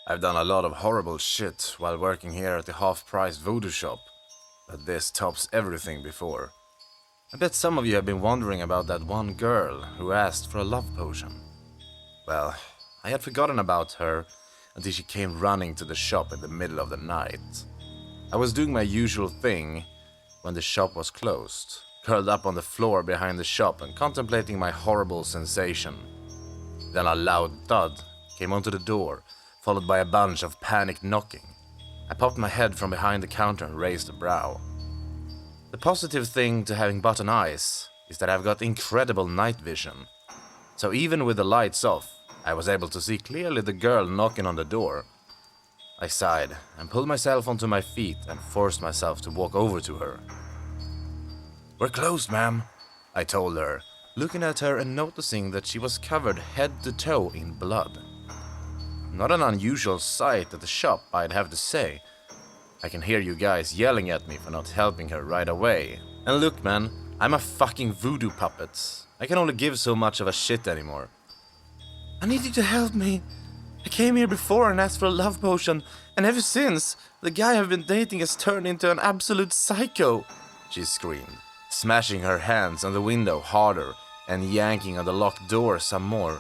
I've done a lot of horrible shit while working here at the half-price voodoo shop, but this tops everything before. I bet some of you have been wondering about that one girl who asked for a love potion. Well, I had forgotten about her until she came running to the shop in the middle of the night. I was doing my usual thing when the shop was closed, curled up on the floor behind the shop and contemplating my horrible sensation. Then a loud thud came onto the door, followed by a bunch of panicked knocking. I popped my head from behind the counter and raised a brow. The positive thing to having button eyes is that I've got incredible night vision. So even with the lights off, I was able to see clearly the girl knocking on the door. I sighed and pulled myself onto my feet and forced myself to walk over to her. "We're closed, ma'am," I told her, looking at her and noticing that she was covered head to toe in blood. Not an unusual sight at the shop, I'd have to say. I can hear you guys yelling at me for not helping her right away. And look, man, I'm a fucking voodoo puppet. I can only give so much of a shit anymore. "I need you to help me. I came here before and asked for a love potion, and ever since, the guy I've been dating has turned into an absolute psycho," she screamed, smashing her hands on the window harder and yanking on the locked door some more.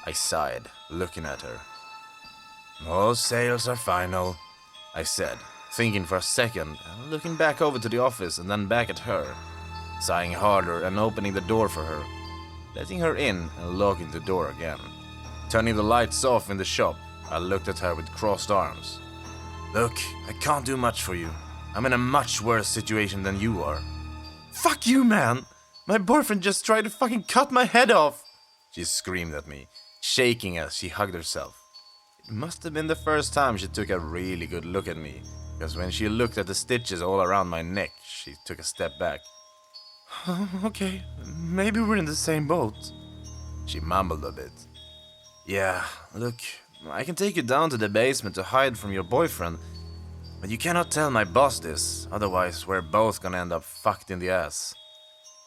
I sighed, looking at her. "All sales are final," I said, thinking for a second, looking back over to the office and then back at her, sighing harder and opening the door for her, letting her in and locking the door again. Turning the lights off in the shop, I looked at her with crossed arms. "Look, I can't do much for you. I'm in a much worse situation than you are." "Fuck you, man! My boyfriend just tried to fucking cut my head off!" she screamed at me, shaking as she hugged herself. It must have been the first time she took a really good look at me, because when she looked at the stitches all around my neck, she took a step back. "Okay, maybe we're in the same boat," she mumbled a bit. "Yeah, look, I can take you down to the basement to hide from your boyfriend, but you cannot tell my boss this, otherwise we're both gonna end up fucked in the ass,"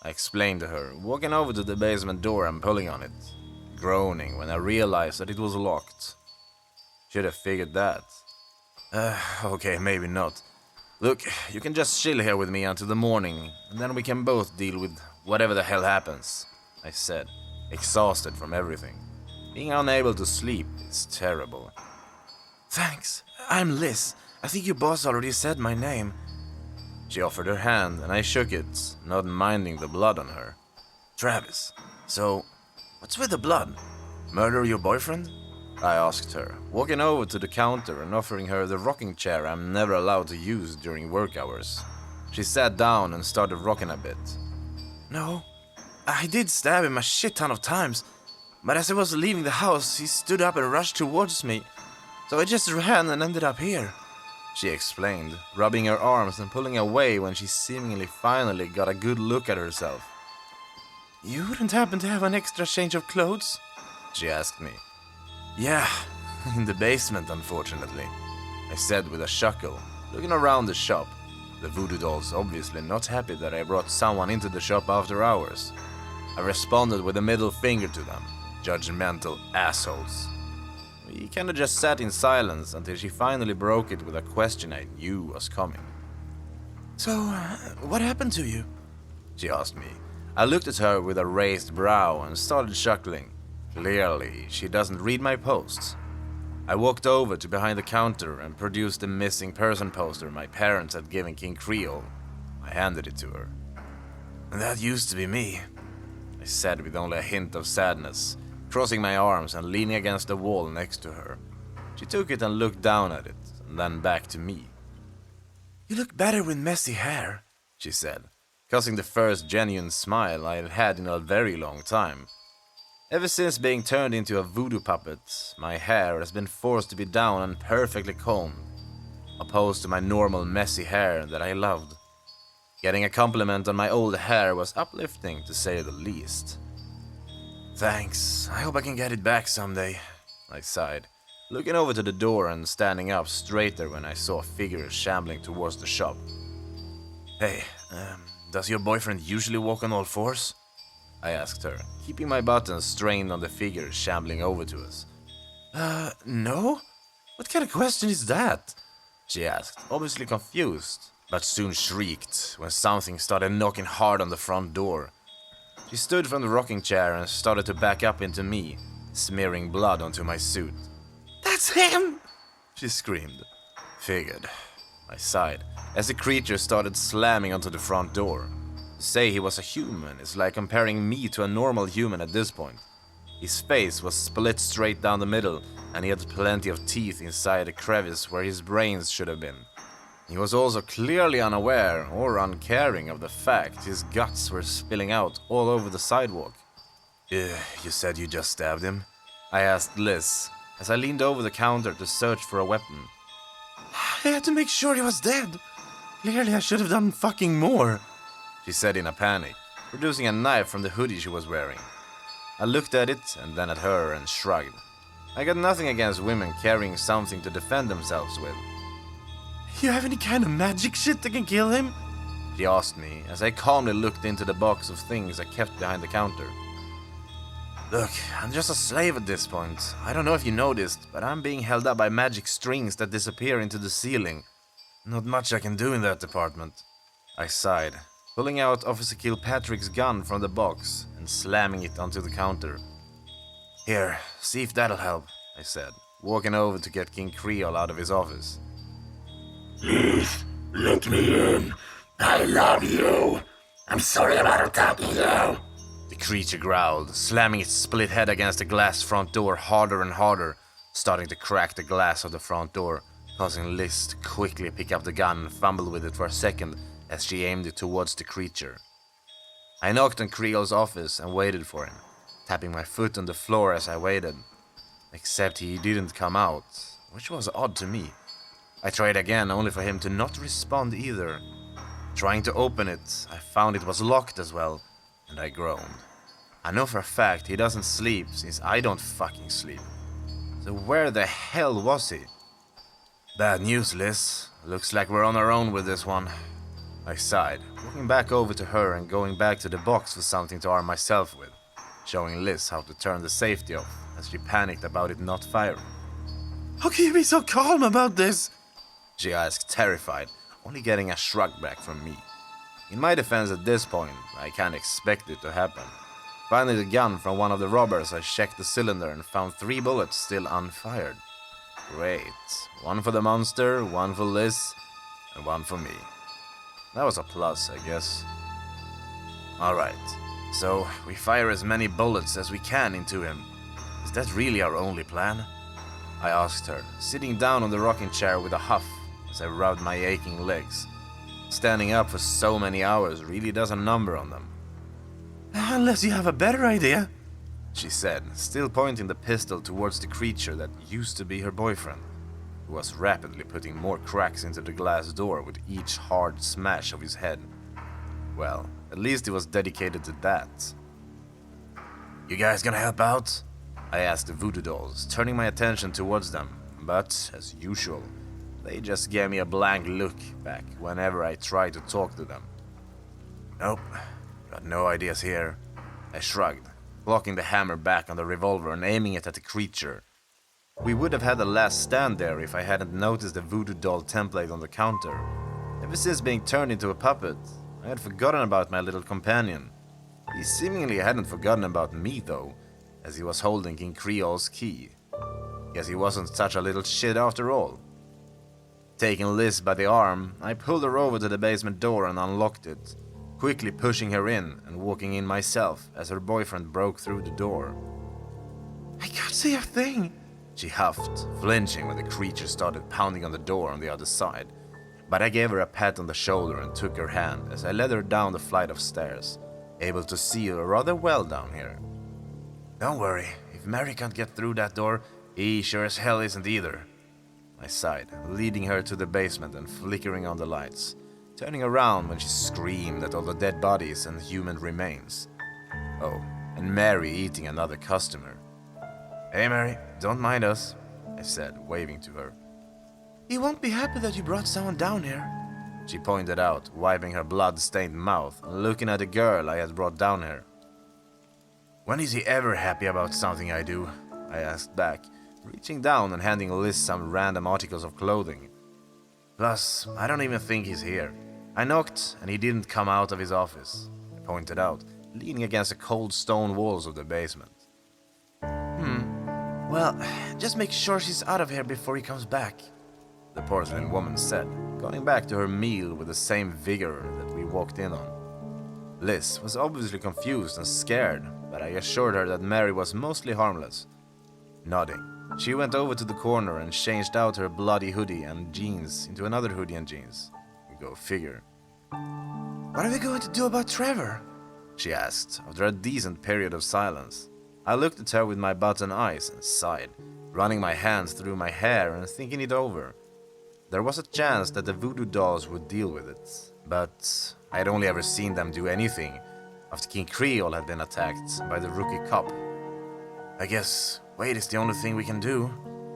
I explained to her, walking over to the basement door and pulling on it, groaning when I realized that it was locked. Should have figured that. Okay, maybe not. "Look, you can just chill here with me until the morning, and then we can both deal with whatever the hell happens," I said, exhausted from everything. Being unable to sleep is terrible. "Thanks, I'm Liz. I think your boss already said my name." She offered her hand, and I shook it, not minding the blood on her. "Travis, so, what's with the blood? Murder your boyfriend?" I asked her, walking over to the counter and offering her the rocking chair I'm never allowed to use during work hours. She sat down and started rocking a bit. "No, I did stab him a shit ton of times, but as I was leaving the house, he stood up and rushed towards me, so I just ran and ended up here," she explained, rubbing her arms and pulling away when she seemingly finally got a good look at herself. "You wouldn't happen to have an extra change of clothes?" she asked me. "Yeah, in the basement, unfortunately," I said with a chuckle, looking around the shop. The voodoo dolls obviously not happy that I brought someone into the shop after hours. I responded with a middle finger to them, judgmental assholes. We kinda just sat in silence until she finally broke it with a question I knew was coming. "So, what happened to you?" she asked me. I looked at her with a raised brow and started chuckling. Clearly, she doesn't read my posts. I walked over to behind the counter and produced the missing person poster my parents had given King Creole. I handed it to her. "That used to be me," I said with only a hint of sadness, crossing my arms and leaning against the wall next to her. She took it and looked down at it, and then back to me. "You look better with messy hair," she said, causing the first genuine smile I had had in a very long time. Ever since being turned into a voodoo puppet, my hair has been forced to be down and perfectly combed, opposed to my normal messy hair that I loved. Getting a compliment on my old hair was uplifting, to say the least. "Thanks, I hope I can get it back someday," I sighed, looking over to the door and standing up straighter when I saw a figure shambling towards the shop. "Hey, does your boyfriend usually walk on all fours?" I asked her, keeping my buttons strained on the figure shambling over to us. No? What What kind of question is that? She asked, obviously confused, but soon shrieked when something started knocking hard on the front door. She stood from the rocking chair and started to back up into me, smearing blood onto my suit. "That's him!" she screamed. Figured. I sighed as the creature started slamming onto the front door. To say he was a human is like comparing me to a normal human at this point. His face was split straight down the middle, and he had plenty of teeth inside a crevice where his brains should have been. He was also clearly unaware or uncaring of the fact his guts were spilling out all over the sidewalk. You said you just stabbed him?" I asked Liz, as I leaned over the counter to search for a weapon. "I had to make sure he was dead. Clearly I should have done fucking more," she said in a panic, producing a knife from the hoodie she was wearing. I looked at it and then at her and shrugged. I got nothing against women carrying something to defend themselves with. "You have any kind of magic shit that can kill him?" she asked me as I calmly looked into the box of things I kept behind the counter. "Look, I'm just a slave at this point. I don't know if you noticed, but I'm being held up by magic strings that disappear into the ceiling. Not much I can do in that department." I sighed, pulling out Officer Kilpatrick's gun from the box and slamming it onto the counter. "Here, see if that'll help," I said, walking over to get King Creole out of his office. "Please, let me in. I love you. I'm sorry about attacking you," the creature growled, slamming its split head against the glass front door harder and harder, starting to crack the glass of the front door, causing Liz to quickly pick up the gun and fumble with it for a second as she aimed it towards the creature. I knocked on Creole's office and waited for him, tapping my foot on the floor as I waited. Except he didn't come out, which was odd to me. I tried again, only for him to not respond either. Trying to open it, I found it was locked as well, and I groaned. I know for a fact he doesn't sleep since I don't fucking sleep. So where the hell was he? "Bad news, Liz. Looks like we're on our own with this one," I sighed, walking back over to her and going back to the box for something to arm myself with, showing Liz how to turn the safety off as she panicked about it not firing. "How can you be so calm about this?" she asked, terrified, only getting a shrug back from me. In my defense at this point, I can't expect it to happen. Finding the gun from one of the robbers, I checked the cylinder and found 3 bullets still unfired. Great. One for the monster, one for Liz, and one for me. That was a plus, I guess. Alright, so we fire as many bullets as we can into him. Is that really our only plan? I asked her, sitting down on the rocking chair with a huff as I rubbed my aching legs. Standing up for so many hours really does a number on them. "Unless you have a better idea," she said, still pointing the pistol towards the creature that used to be her boyfriend, who was rapidly putting more cracks into the glass door with each hard smash of his head. Well, at least he was dedicated to that. "You guys gonna help out?" I asked the voodoo dolls, turning my attention towards them, but, as usual, they just gave me a blank look back whenever I tried to talk to them. "Nope, got no ideas here," I shrugged, blocking the hammer back on the revolver and aiming it at the creature. We would have had a last stand there if I hadn't noticed the voodoo doll template on the counter. Ever since being turned into a puppet, I had forgotten about my little companion. He seemingly hadn't forgotten about me though, as he was holding King Creole's key. Guess he wasn't such a little shit after all. Taking Liz by the arm, I pulled her over to the basement door and unlocked it, quickly pushing her in and walking in myself as her boyfriend broke through the door. "I can't see a thing," she huffed, flinching when the creature started pounding on the door on the other side. But I gave her a pat on the shoulder and took her hand as I led her down the flight of stairs, able to see her rather well down here. "Don't worry, if Mary can't get through that door, he sure as hell isn't either," I sighed, leading her to the basement and flickering on the lights, turning around when she screamed at all the dead bodies and human remains. Oh, and Mary eating another customer. "Hey Mary, don't mind us," I said, waving to her. "He won't be happy that you brought someone down here," she pointed out, wiping her blood-stained mouth and looking at the girl I had brought down here. "When is he ever happy about something I do?" I asked back, reaching down and handing Liz some random articles of clothing. Plus, I don't even think he's here. I knocked, and he didn't come out of his office, I pointed out, leaning against the cold stone walls of the basement. Well, just make sure she's out of here before he comes back, the porcelain woman said, going back to her meal with the same vigor that we walked in on. Liz was obviously confused and scared, but I assured her that Mary was mostly harmless. Nodding, she went over to the corner and changed out her bloody hoodie and jeans into another hoodie and jeans. Go figure. What are we going to do about Trevor? She asked, after a decent period of silence. I looked at her with my button eyes and sighed, running my hands through my hair and thinking it over. There was a chance that the voodoo dolls would deal with it, but I had only ever seen them do anything after King Creole had been attacked by the rookie cop. I guess wait is the only thing we can do,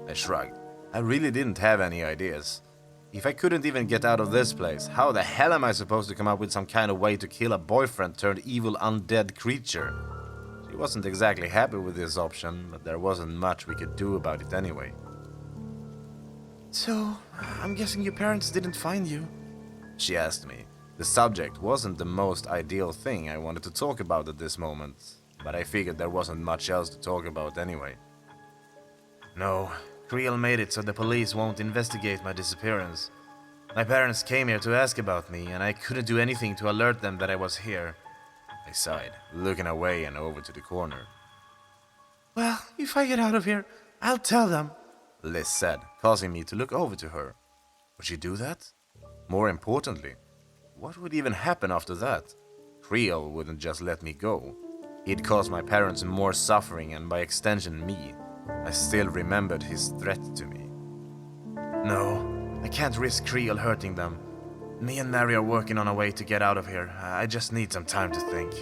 I shrugged. I really didn't have any ideas. If I couldn't even get out of this place, how the hell am I supposed to come up with some kind of way to kill a boyfriend turned evil undead creature? She wasn't exactly happy with this option, but there wasn't much we could do about it anyway. So, I'm guessing your parents didn't find you? She asked me. The subject wasn't the most ideal thing I wanted to talk about at this moment, but I figured there wasn't much else to talk about anyway. No, Creel made it so the police won't investigate my disappearance. My parents came here to ask about me, and I couldn't do anything to alert them that I was here. I sighed, looking away and over to the corner. Well, if I get out of here, I'll tell them, Liz said, causing me to look over to her. Would she do that? More importantly, what would even happen after that? Creel wouldn't just let me go. He'd cause my parents more suffering and by extension me. I still remembered his threat to me. No, I can't risk Creel hurting them. Me and Mary are working on a way to get out of here. I just need some time to think.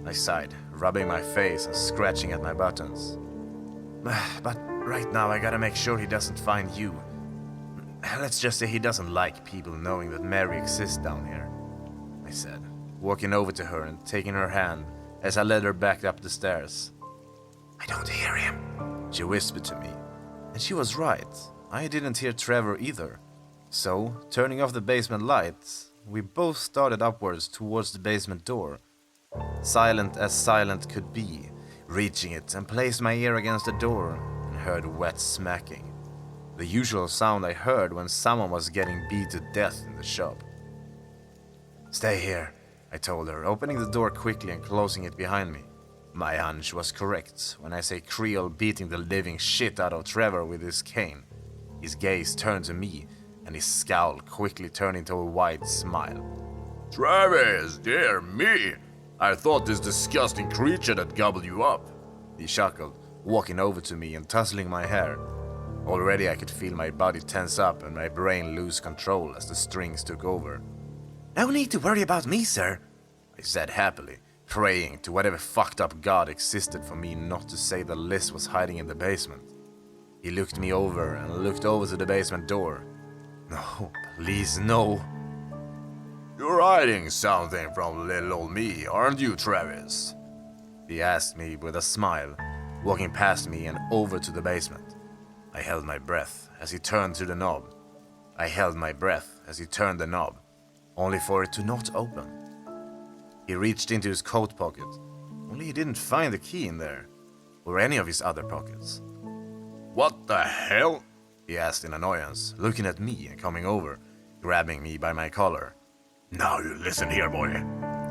I sighed, rubbing my face and scratching at my buttons. But right now I gotta make sure he doesn't find you. Let's just say he doesn't like people knowing that Mary exists down here, I said, walking over to her and taking her hand as I led her back up the stairs. I don't hear him, she whispered to me. And she was right. I didn't hear Trevor either. So, turning off the basement lights, we both started upwards towards the basement door. Silent as silent could be, reaching it and placed my ear against the door and heard wet smacking. The usual sound I heard when someone was getting beat to death in the shop. Stay here, I told her, opening the door quickly and closing it behind me. My hunch was correct when I say Creel beating the living shit out of Trevor with his cane. His gaze turned to me, and his scowl quickly turned into a wide smile. Travis, dear me! I thought this disgusting creature that gobbled you up. He chuckled, walking over to me and tussling my hair. Already I could feel my body tense up and my brain lose control as the strings took over. No need to worry about me, sir, I said happily, praying to whatever fucked up god existed for me not to say that Liz was hiding in the basement. He looked me over and looked over to the basement door. No, please, no. You're hiding something from little old me, aren't you, Travis? He asked me with a smile, walking past me and over to the basement. I held my breath as he turned to the knob. I held my breath as he turned the knob, only for it to not open. He reached into his coat pocket, only he didn't find the key in there, or any of his other pockets. What the hell? He asked in annoyance, looking at me and coming over, grabbing me by my collar. Now you listen here, boy.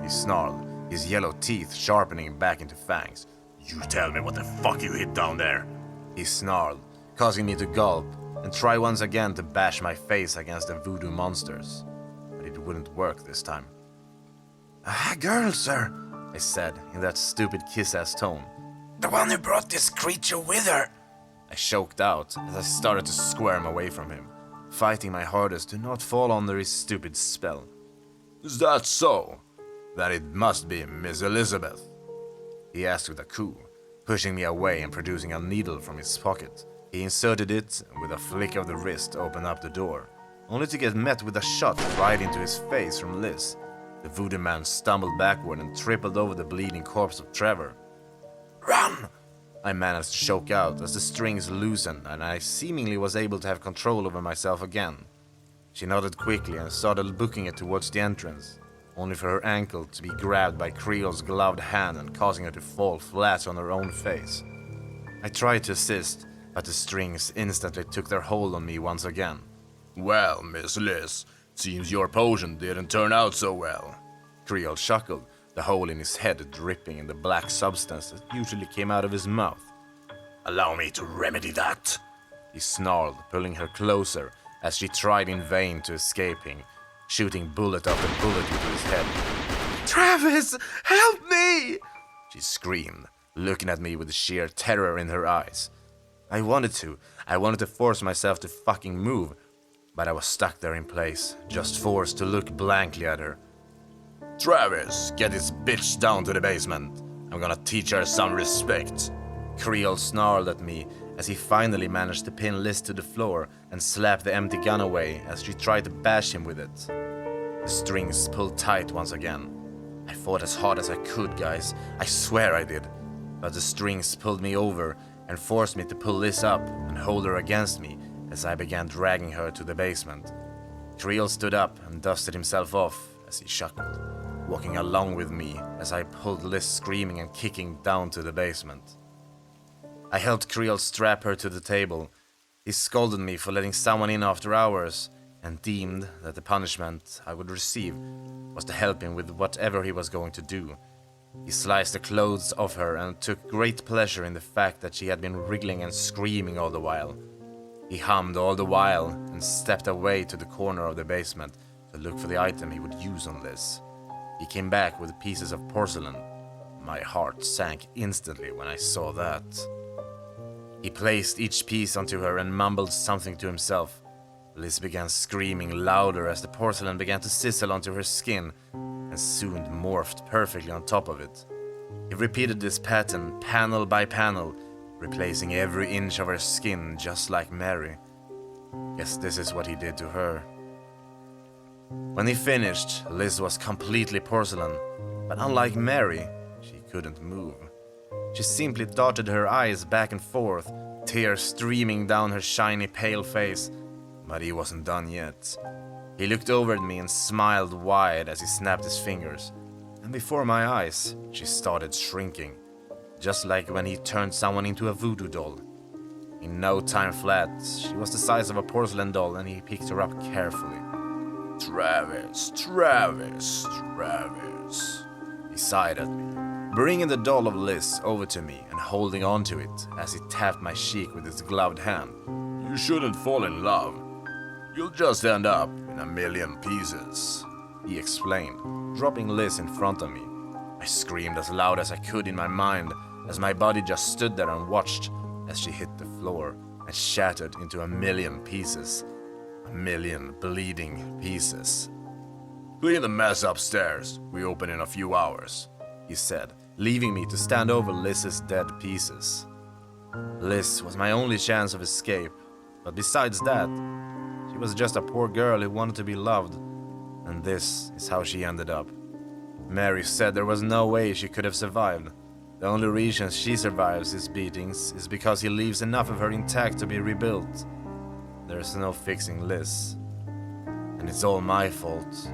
He snarled, his yellow teeth sharpening back into fangs. You tell me what the fuck you hid down there. He snarled, causing me to gulp and try once again to bash my face against the voodoo monsters. But it wouldn't work this time. A girl, sir, I said in that stupid kiss-ass tone. The one who brought this creature with her. I choked out as I started to squirm away from him, fighting my hardest to not fall under his stupid spell. Is that so? Then it must be Miss Elizabeth, he asked with a coo, pushing me away and producing a needle from his pocket. He inserted it and with a flick of the wrist opened up the door, only to get met with a shot right into his face from Liz. The voodoo man stumbled backward and tripled over the bleeding corpse of Trevor. Run! I managed to choke out as the strings loosened and I seemingly was able to have control over myself again. She nodded quickly and started booking it towards the entrance, only for her ankle to be grabbed by Creel's gloved hand and causing her to fall flat on her own face. I tried to assist, but the strings instantly took their hold on me once again. Well, Miss Liz, seems your potion didn't turn out so well. Creel chuckled, the hole in his head dripping in the black substance that usually came out of his mouth. Allow me to remedy that. He snarled, pulling her closer as she tried in vain to escape him, shooting bullet after bullet into his head. Travis, help me! She screamed, looking at me with sheer terror in her eyes. I wanted to force myself to fucking move, but I was stuck there in place, just forced to look blankly at her. Travis, get this bitch down to the basement. I'm gonna teach her some respect. Creel snarled at me as he finally managed to pin Liz to the floor and slap the empty gun away as she tried to bash him with it. The strings pulled tight once again. I fought as hard as I could, guys. I swear I did. But the strings pulled me over and forced me to pull Liz up and hold her against me as I began dragging her to the basement. Creel stood up and dusted himself off as he chuckled, walking along with me as I pulled Liz screaming and kicking down to the basement. I helped Creel strap her to the table. He scolded me for letting someone in after hours and deemed that the punishment I would receive was to help him with whatever he was going to do. He sliced the clothes off her and took great pleasure in the fact that she had been wriggling and screaming all the while. He hummed all the while and stepped away to the corner of the basement to look for the item he would use on Liz. He came back with pieces of porcelain. My heart sank instantly when I saw that. He placed each piece onto her and mumbled something to himself. Liz began screaming louder as the porcelain began to sizzle onto her skin and soon morphed perfectly on top of it. He repeated this pattern panel by panel, replacing every inch of her skin just like Mary. Guess this is what he did to her. When he finished, Liz was completely porcelain, but unlike Mary, she couldn't move. She simply darted her eyes back and forth, tears streaming down her shiny pale face. But he wasn't done yet. He looked over at me and smiled wide as he snapped his fingers. And before my eyes, she started shrinking, just like when he turned someone into a voodoo doll. In no time flat, she was the size of a porcelain doll and he picked her up carefully. Travis, he sighed at me, bringing the doll of Liz over to me and holding on to it as he tapped my cheek with his gloved hand. You shouldn't fall in love. You'll just end up in a million pieces, he explained, dropping Liz in front of me. I screamed as loud as I could in my mind as my body just stood there and watched as she hit the floor and shattered into a million pieces. A million bleeding pieces. Clean the mess upstairs. We open in a few hours, he said, leaving me to stand over Liz's dead pieces. Liz was my only chance of escape, but besides that, she was just a poor girl who wanted to be loved, and this is how she ended up. Mary said there was no way she could have survived. The only reason she survives his beatings is because he leaves enough of her intact to be rebuilt. There's no fixing Liz. And it's all my fault.